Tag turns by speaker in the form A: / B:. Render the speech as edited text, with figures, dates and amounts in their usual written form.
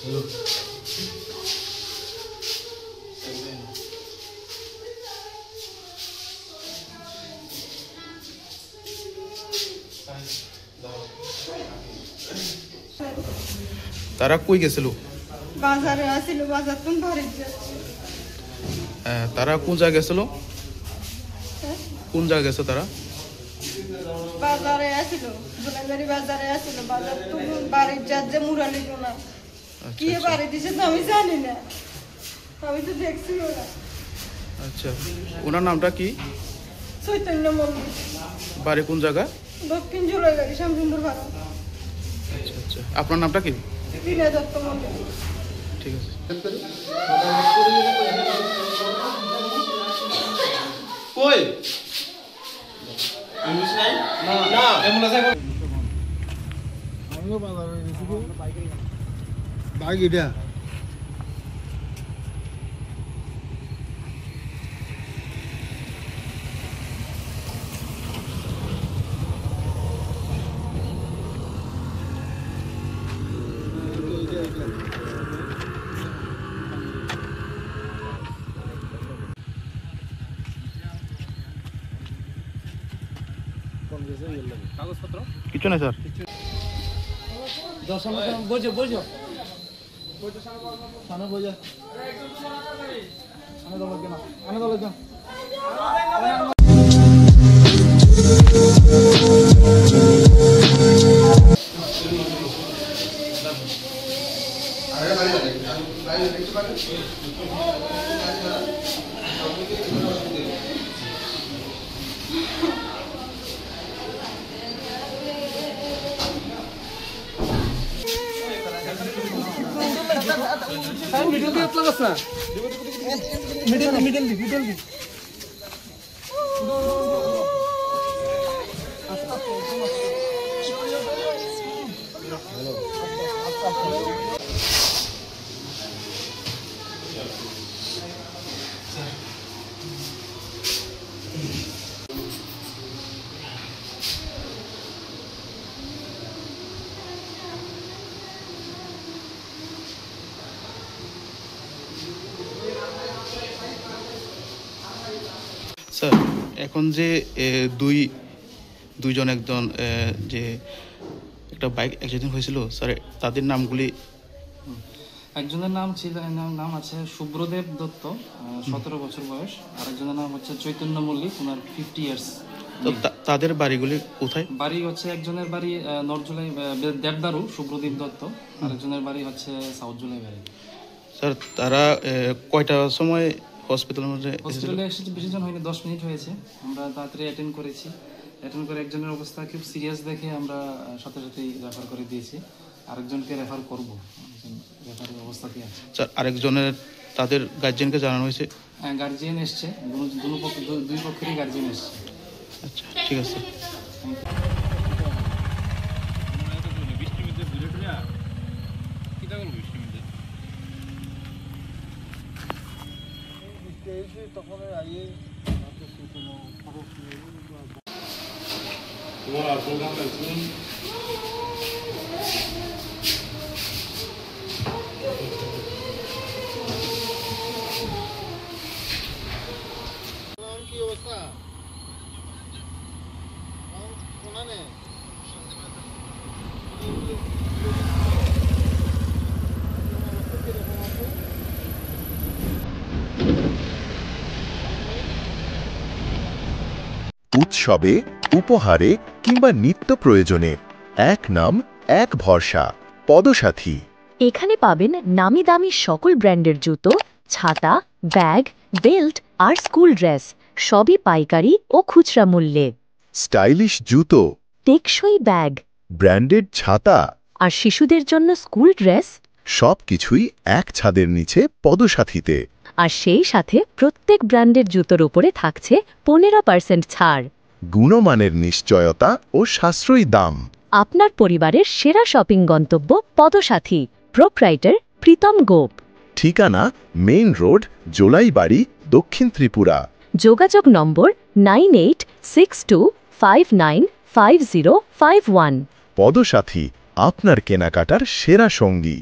A: তারা কই গেছিল?
B: বাজারে আসিল, বাজার তুমি বাড়ি যাচ্ছি।
A: তারা কোন জায়গায় গেছিল? কোন জায়গায় গেছে তারা?
B: বাজারে আসিল, গোলাইবাড়ি বাজারে আসিল। বাজার তুমি বাড়ি যাচ্ছে মুরালি না কি বাড়ি দিছে তো আমি জানি না, আমি তো দেখছি ওরা।
A: আচ্ছা, ওনার নামটা কি?
B: চৈতন্য মন্দির।
A: বাড়ি কোন জায়গা?
B: দক্ষিণ জুলাইবাড়ি, শ্যামসুন্দর ভাড়া।
A: আচ্ছা আচ্ছা, আপনার নামটা কি?
B: বিনয় দত্ত মন্দির।
A: ঠিক আছে।
C: কই না
D: আমিও বাজারে গেছি তো বাইক এটা
C: কাগজপত্র
A: কিছু না স্যার।
C: বোঝো বোঝো
D: সামনে বইয়া আমি দল কেন আমি দল কেন
C: মিডল দিয়ে লাগছ না মিডল দি
A: স্যার, এখন যে দুইজন একজন যে একটা বাইক অ্যাক্সিডেন্ট হয়েছিল স্যার, তাদের নামগুলি?
E: একজনের নাম আছে শুভ্রদেব দত্ত, 17 বছর বয়স। আরেকজনের নাম হচ্ছে চৈতন্য মল্লিক, ওনার 50 ইয়ার্স।
A: তাদের বাড়িগুলি কোথায়?
E: বাড়ি হচ্ছে একজনের বাড়ি নর্থ জুলাই দেবদারু শুভ্রদেব দত্ত, আরেকজনের বাড়ি হচ্ছে সাউথ জুলাই বাড়ি।
A: স্যার, তারা কয়টার সময় হসপিটালে
E: এসেছে? বেশিজন হয়নি, 10 মিনিট হয়েছে। আমরা তাড়াতাড়ি অ্যাটেন্ড করেছি। অ্যাটেন্ড করে একজনের অবস্থা খুব সিরিয়াস দেখে আমরা সাথে সাথেই রেফার করে দিয়েছি। আরেকজনকে রেফার করবো, রেফারের অবস্থাতে আছে।
A: স্যার, আরেকজনের তাদের গার্জিয়ানকে জানানো হয়েছে?
E: হ্যাঁ, গার্জিয়ান এসছে, দুই পক্ষেরই গার্জিয়ান এসছে।
A: আচ্ছা, ঠিক আছে।
D: তখন আইয়ে
C: তোমার প্রোগ্রামটা শুনুন।
D: কি অবস্থা কোনানে
F: উৎসবে, উপহারে কিংবা নিত্য প্রয়োজনে এক নাম এক ভরসা, পদসাথী।
G: এখানে পাবেন নামি দামি সকল ব্র্যান্ডের জুতো, ছাতা, ব্যাগ, বেল্ট আর স্কুল ড্রেস, সবই পাইকারি ও খুচরা মূল্যে।
F: স্টাইলিশ জুতো,
G: টেকসই ব্যাগ,
F: ব্র্যান্ডেড ছাতা
G: আর শিশুদের জন্য স্কুল ড্রেস,
F: সবকিছুই এক ছাদের নিচে পদসাথীতে।
G: আর সেই সাথে প্রত্যেক ব্র্যান্ডের জুতোর উপরে থাকছে 15% ছাড়।
F: গুণমানের নিশ্চয়তা ও সাশ্রয়ী দাম।
G: আপনার পরিবারের সেরা শপিং গন্তব্য পদসাথী। প্রোপ্রাইটার প্রীতম গোপ।
F: ঠিকানা মেইন রোড, জোলাইবাড়ি, দক্ষিণ ত্রিপুরা।
G: যোগাযোগ নম্বর 9862595051।
F: পদসাথী, আপনার কেনাকাটার সেরা সঙ্গী।